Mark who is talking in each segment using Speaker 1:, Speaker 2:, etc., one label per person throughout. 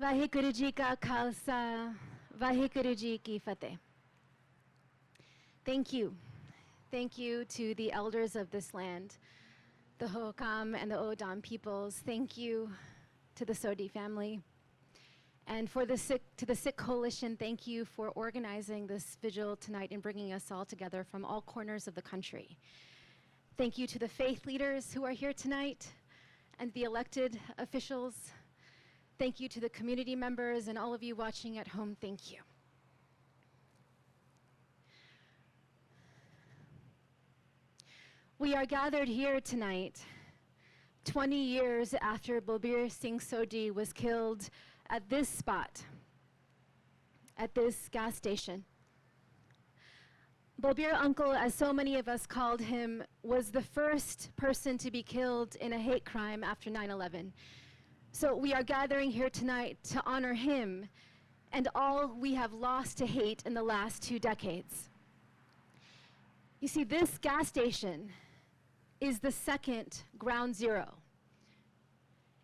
Speaker 1: वाहेगुरु जी का खालसा, वाहेगुरु जी की fateh. Thank you. Thank you to the elders of this land, the Hohokam and the O'odham peoples. Thank you to the Sodhi family. And to the Sikh Coalition, thank you for organizing this vigil tonight and bringing us all together from all corners of the country. Thank you to the faith leaders who are here tonight and the elected officials. Thank you to the community members and all of you watching at home. Thank you. We are gathered here tonight 20 years after Balbir Singh Sodhi was killed at this spot, at this gas station. Balbir Uncle, as so many of us called him, was the first person to be killed in a hate crime after 9/11. So we are gathering here tonight to honor him and all we have lost to hate in the last 2 decades. You see, this gas station is the second ground zero.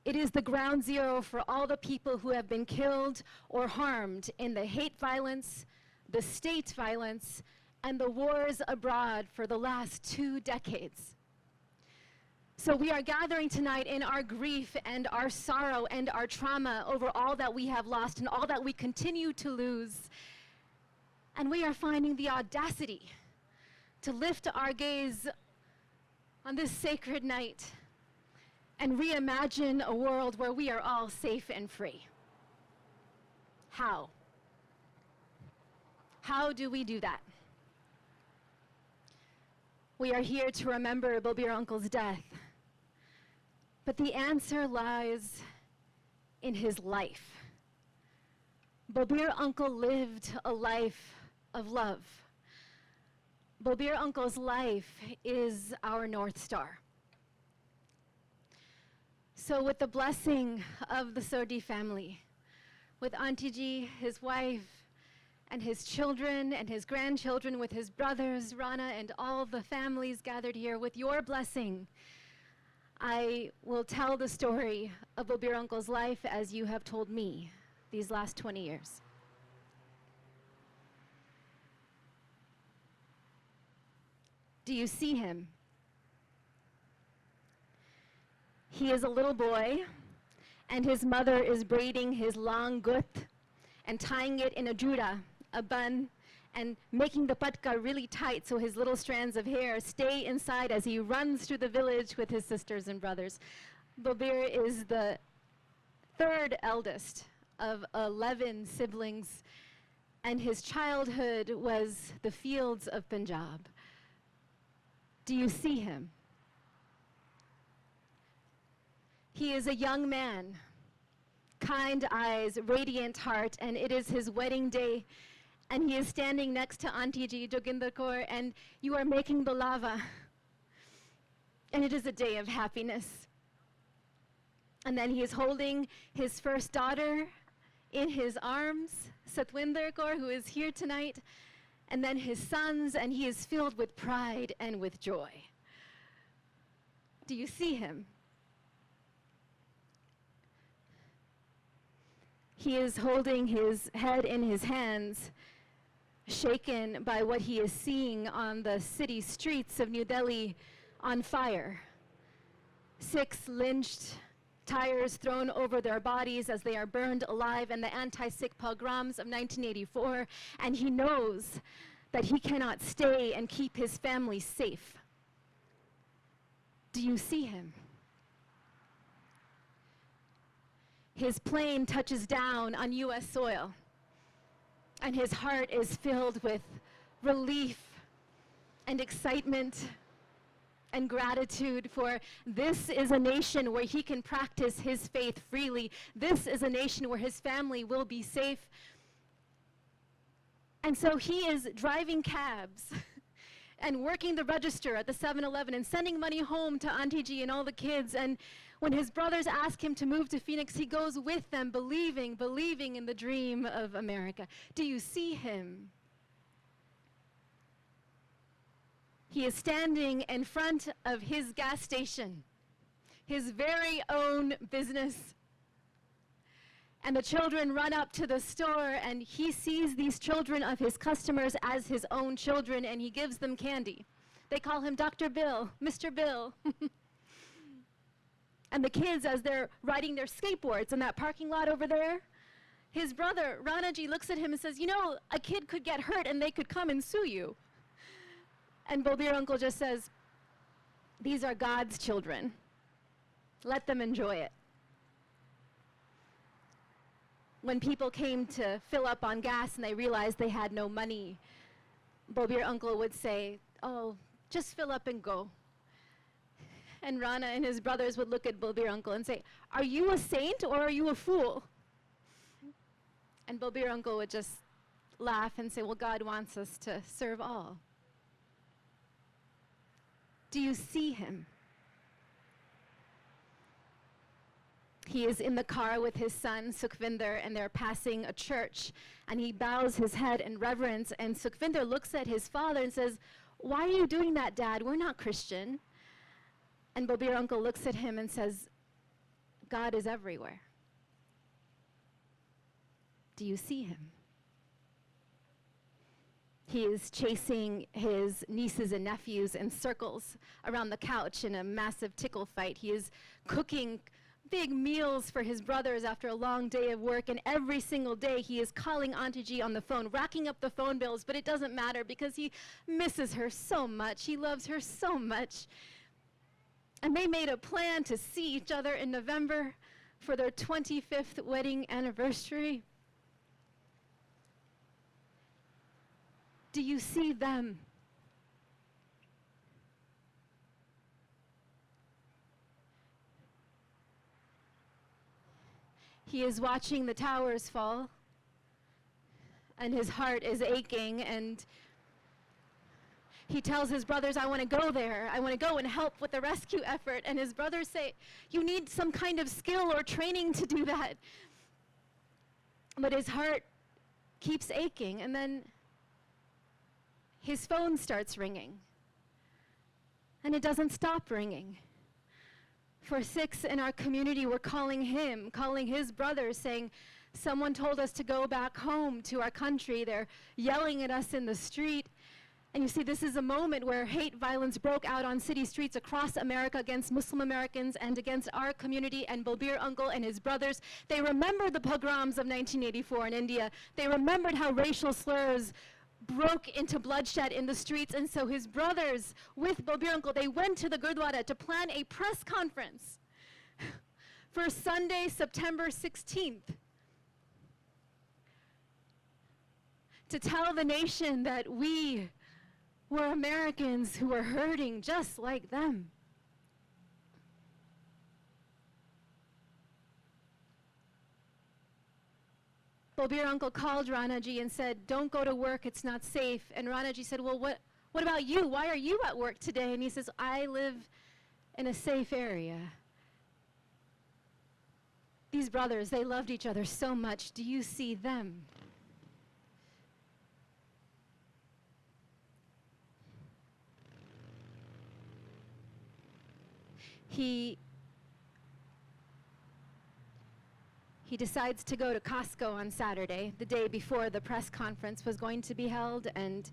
Speaker 1: It is the ground zero for all the people who have been killed or harmed in the hate violence, the state violence, and the wars abroad for the last 2 decades. So we are gathering tonight in our grief and our sorrow and our trauma over all that we have lost and all that we continue to lose. And we are finding the audacity to lift our gaze on this sacred night and reimagine a world where we are all safe and free. How? How do we do that? We are here to remember Balbir Uncle's death, but the answer lies in his life. Balbir Uncle lived a life of love. Balbir Uncle's life is our North Star. So with the blessing of the Sodhi family, with Auntie Ji, his wife, and his children and his grandchildren, with his brothers, Rana, and all the families gathered here, with your blessing, I will tell the story of Balbir Uncle's life as you have told me these last 20 years. Do you see him? He is a little boy, and his mother is braiding his long gut and tying it in a juda, a bun, and making the patka really tight so his little strands of hair stay inside as he runs through the village with his sisters and brothers. Balbir is the 3rd eldest of 11 siblings, and his childhood was the fields of Punjab. Do you see him? He is a young man, kind eyes, radiant heart, and it is his wedding day, and he is standing next to Auntie Ji, Joginder Kaur, and you are making the lava. And it is a day of happiness. And then he is holding his first daughter in his arms, Satwinder Kaur, who is here tonight, and then his sons, and he is filled with pride and with joy. Do you see him? He is holding his head in his hands, shaken by what he is seeing on the city streets of New Delhi on fire. Sikhs lynched, tires thrown over their bodies as they are burned alive in the anti-Sikh pogroms of 1984, and he knows that he cannot stay and keep his family safe. Do you see him? His plane touches down on US soil, and his heart is filled with relief and excitement and gratitude, for this is a nation where he can practice his faith freely. This is a nation where his family will be safe. And so he is driving cabs and working the register at the 7-Eleven and sending money home to Auntie Ji and all the kids. And when his brothers ask him to move to Phoenix, he goes with them, believing in the dream of America. Do you see him? He is standing in front of his gas station, his very own business. And the children run up to the store, and he sees these children of his customers as his own children, and he gives them candy. They call him Dr. Bill, Mr. Bill. And the kids, as they're riding their skateboards in that parking lot over there, his brother, Ranaji, looks at him and says, you know, a kid could get hurt and they could come and sue you. And Balbir uncle just says, these are God's children. Let them enjoy it. When people came to fill up on gas and they realized they had no money, Balbir uncle would say, oh, just fill up and go. And Rana and his brothers would look at Balbir uncle and say, are you a saint or are you a fool? And Balbir uncle would just laugh and say, well, God wants us to serve all. Do you see him? He is in the car with his son, Sukhvinder, and they're passing a church. And he bows his head in reverence. And Sukhvinder looks at his father and says, why are you doing that, Dad? We're not Christian. And Balbir uncle looks at him and says, God is everywhere. Do you see him? He is chasing his nieces and nephews in circles around the couch in a massive tickle fight. He is cooking big meals for his brothers after a long day of work, and every single day he is calling Auntie G on the phone, racking up the phone bills, but it doesn't matter because he misses her so much. He loves her so much. And they made a plan to see each other in November for their 25th wedding anniversary. Do you see them? He is watching the towers fall, and his heart is aching, and he tells his brothers, I want to go there. I want to go and help with the rescue effort. And his brothers say, you need some kind of skill or training to do that. But his heart keeps aching, and then his phone starts ringing, and it doesn't stop ringing. For 6 in our community were calling him, calling his brothers, saying, someone told us to go back home to our country. They're yelling at us in the street. And you see, this is a moment where hate violence broke out on city streets across America against Muslim Americans and against our community. And Balbir uncle and his brothers, they remembered the pogroms of 1984 in India. They remembered how racial slurs broke into bloodshed in the streets. And so his brothers, with Balbir uncle, they went to the Gurdwara to plan a press conference for Sunday, September 16th, to tell the nation that we were Americans who were hurting just like them. Balbir uncle called Ranaji and said, don't go to work, it's not safe. And Ranaji said, well, what about you? Why are you at work today? And he says, I live in a safe area. These brothers, they loved each other so much. Do you see them? He decides to go to Costco on Saturday, the day before the press conference was going to be held, and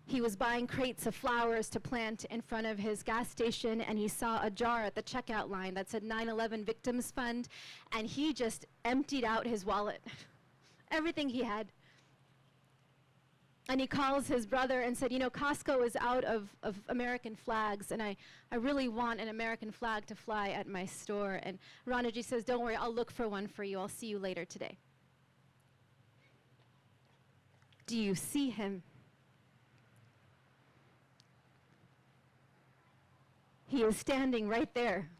Speaker 1: he was buying crates of flowers to plant in front of his gas station, and he saw a jar at the checkout line that said 9/11 Victims Fund, and he just emptied out his wallet, everything he had. And he calls his brother and said, you know, Costco is out of American flags, and I really want an American flag to fly at my store. And Ranaji says, don't worry, I'll look for one for you. I'll see you later today. Do you see him? He is standing right there,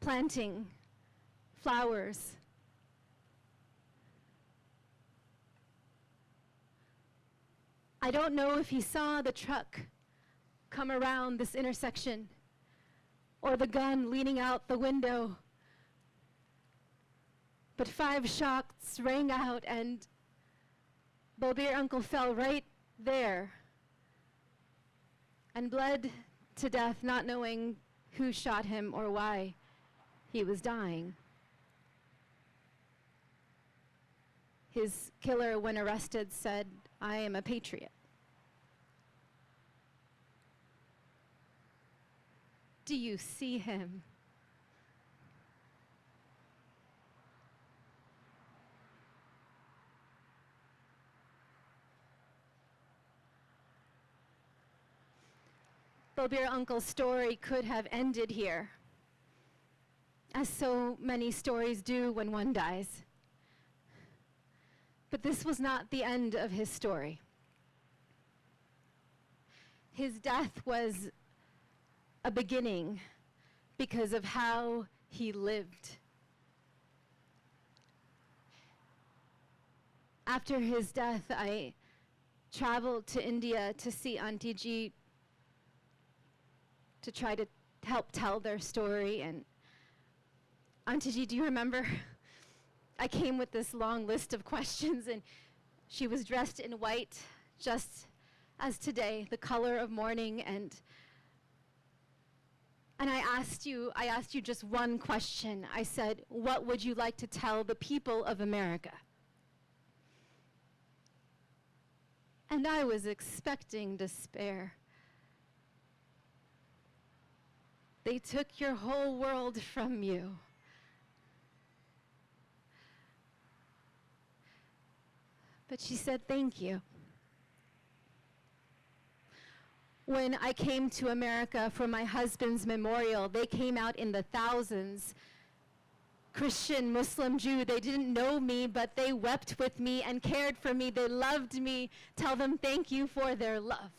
Speaker 1: planting flowers. I don't know if he saw the truck come around this intersection or the gun leaning out the window, but 5 shots rang out and Balbir uncle fell right there and bled to death, not knowing who shot him or why. he was dying. His killer, when arrested, said, "I am a patriot." Do you see him? Balbir Uncle's story could have ended here, as so many stories do when one dies. But this was not the end of his story. His death was a beginning because of how he lived. After his death, I traveled to India to see Auntie Ji to try to help tell their story. And Auntie Ji, do you remember? I came with this long list of questions, and she was dressed in white, just as today, the color of mourning, and I asked you just one question. I said, "What would you like to tell the people of America?" And I was expecting despair. They took your whole world from you. But she said, "Thank you." When I came to America for my husband's memorial, they came out in the thousands. Christian, Muslim, Jew, they didn't know me, but they wept with me and cared for me. They loved me. Tell them thank you for their love.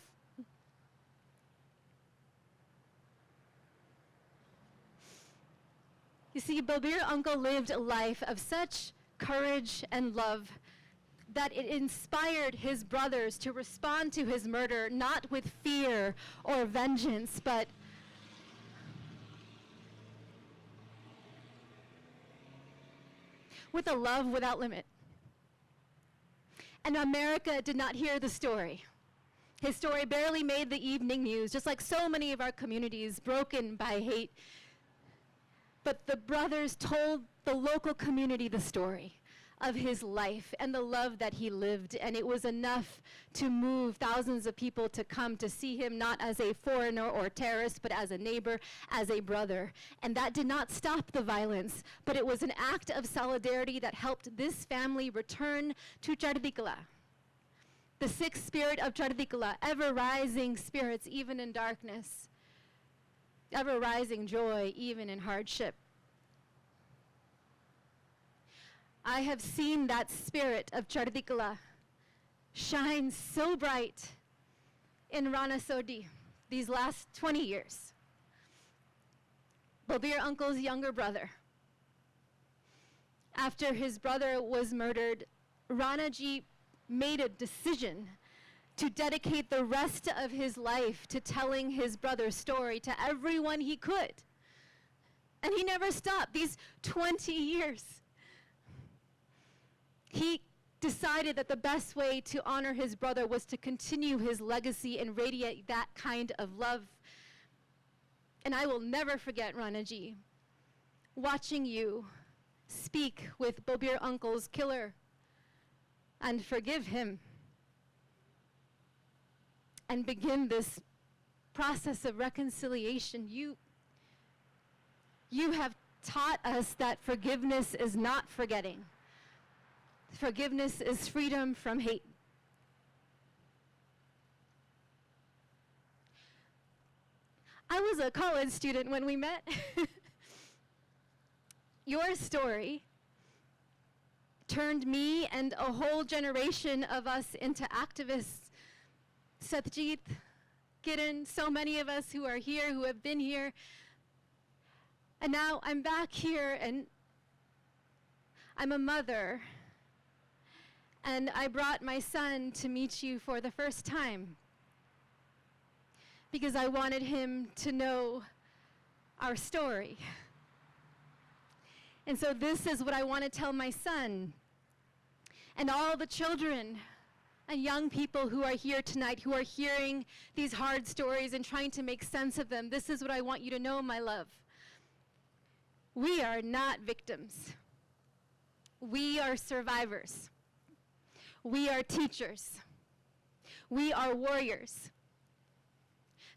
Speaker 1: You see, Balbir Uncle lived a life of such courage and love that it inspired his brothers to respond to his murder, not with fear or vengeance, but with a love without limit. And America did not hear the story. His story barely made the evening news, just like so many of our communities broken by hate. But the brothers told the local community the story of his life and the love that he lived, and it was enough to move thousands of people to come to see him, not as a foreigner or terrorist, but as a neighbor, as a brother. And that did not stop the violence, but it was an act of solidarity that helped this family return to Chardikala, the sixth spirit of Chardikala, ever-rising spirits even in darkness, ever-rising joy even in hardship. I have seen that spirit of Chardikala shine so bright in Rana Sodhi these last 20 years. Balbir Uncle's younger brother. After his brother was murdered, Rana Ji made a decision to dedicate the rest of his life to telling his brother's story to everyone he could. And he never stopped these 20 years. He decided that the best way to honor his brother was to continue his legacy and radiate that kind of love. And I will never forget, Ranaji, watching you speak with Balbir Uncle's killer and forgive him and begin this process of reconciliation. You have taught us that forgiveness is not forgetting. Forgiveness is freedom from hate. I was a college student when we met. Your story turned me and a whole generation of us into activists. Satyajit, Kiran, so many of us who are here, who have been here. And now I'm back here and I'm a mother. And I brought my son to meet you for the first time because I wanted him to know our story. And so this is what I want to tell my son and all the children and young people who are here tonight, who are hearing these hard stories and trying to make sense of them. This is what I want you to know, my love. We are not victims. We are survivors. We are teachers. We are warriors.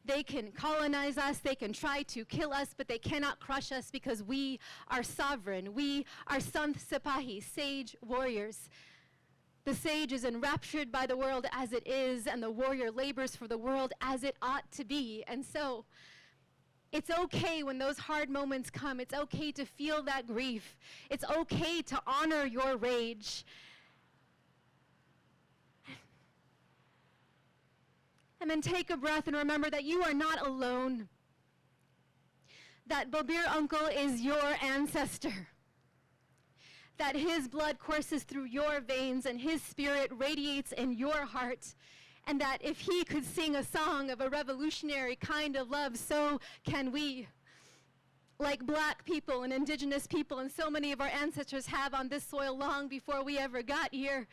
Speaker 1: They can colonize us, they can try to kill us, but they cannot crush us because we are sovereign. We are Sant Sipahi, sage warriors. The sage is enraptured by the world as it is, and the warrior labors for the world as it ought to be. And so, it's okay when those hard moments come. It's okay to feel that grief. It's okay to honor your rage. And then take a breath and remember that you are not alone. That Balbir uncle is your ancestor. That his blood courses through your veins and his spirit radiates in your heart. And that if he could sing a song of a revolutionary kind of love, so can we. Like Black people and Indigenous people and so many of our ancestors have on this soil long before we ever got here.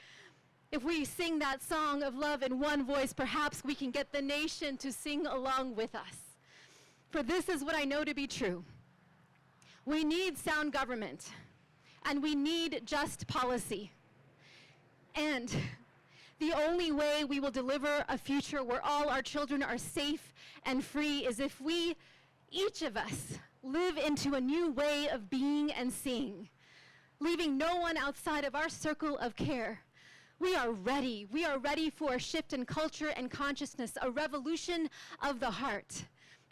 Speaker 1: If we sing that song of love in one voice, perhaps we can get the nation to sing along with us. For this is what I know to be true. We need sound government, and we need just policy. And the only way we will deliver a future where all our children are safe and free is if we, each of us, live into a new way of being and seeing, leaving no one outside of our circle of care. We are ready. We are ready for a shift in culture and consciousness, a revolution of the heart.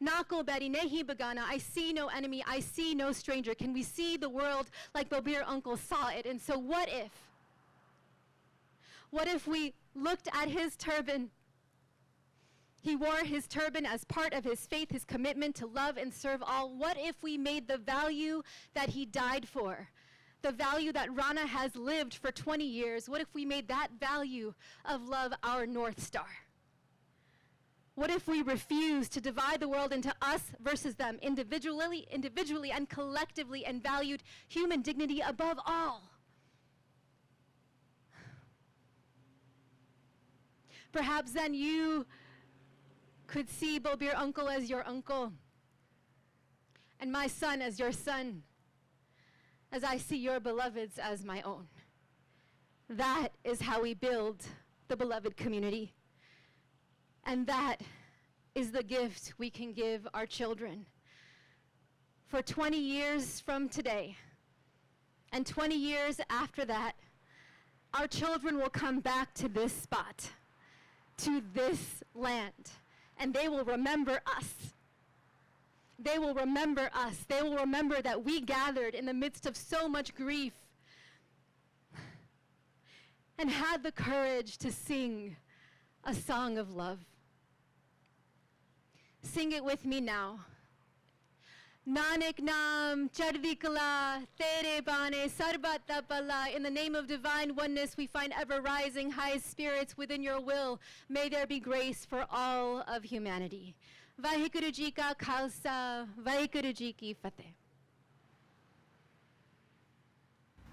Speaker 1: Nako beri nehi bagana, I see no enemy, I see no stranger. Can we see the world like Balbir uncle saw it? And so what if we looked at his turban? He wore his turban as part of his faith, his commitment to love and serve all. What if we made the value that he died for, the value that Rana has lived for 20 years, what if we made that value of love our North Star? What if we refused to divide the world into us versus them, individually and collectively, and valued human dignity above all? Perhaps then you could see Balbir uncle as your uncle, and my son as your son, as I see your beloveds as my own. That is how we build the beloved community. And that is the gift we can give our children. For 20 years from today, and 20 years after that, our children will come back to this spot, to this land, and they will remember us. They will remember us. They will remember that we gathered in the midst of so much grief and had the courage to sing a song of love. Sing it with me now. Nanak Naam, Chardi Kala, Tere Bane, Sarbat Tapala. In the name of divine oneness, we find ever rising high spirits within your will. May there be grace for all of humanity. Vaheguru Ji Ka Khalsa, Vaheguru Ji Ki Fateh.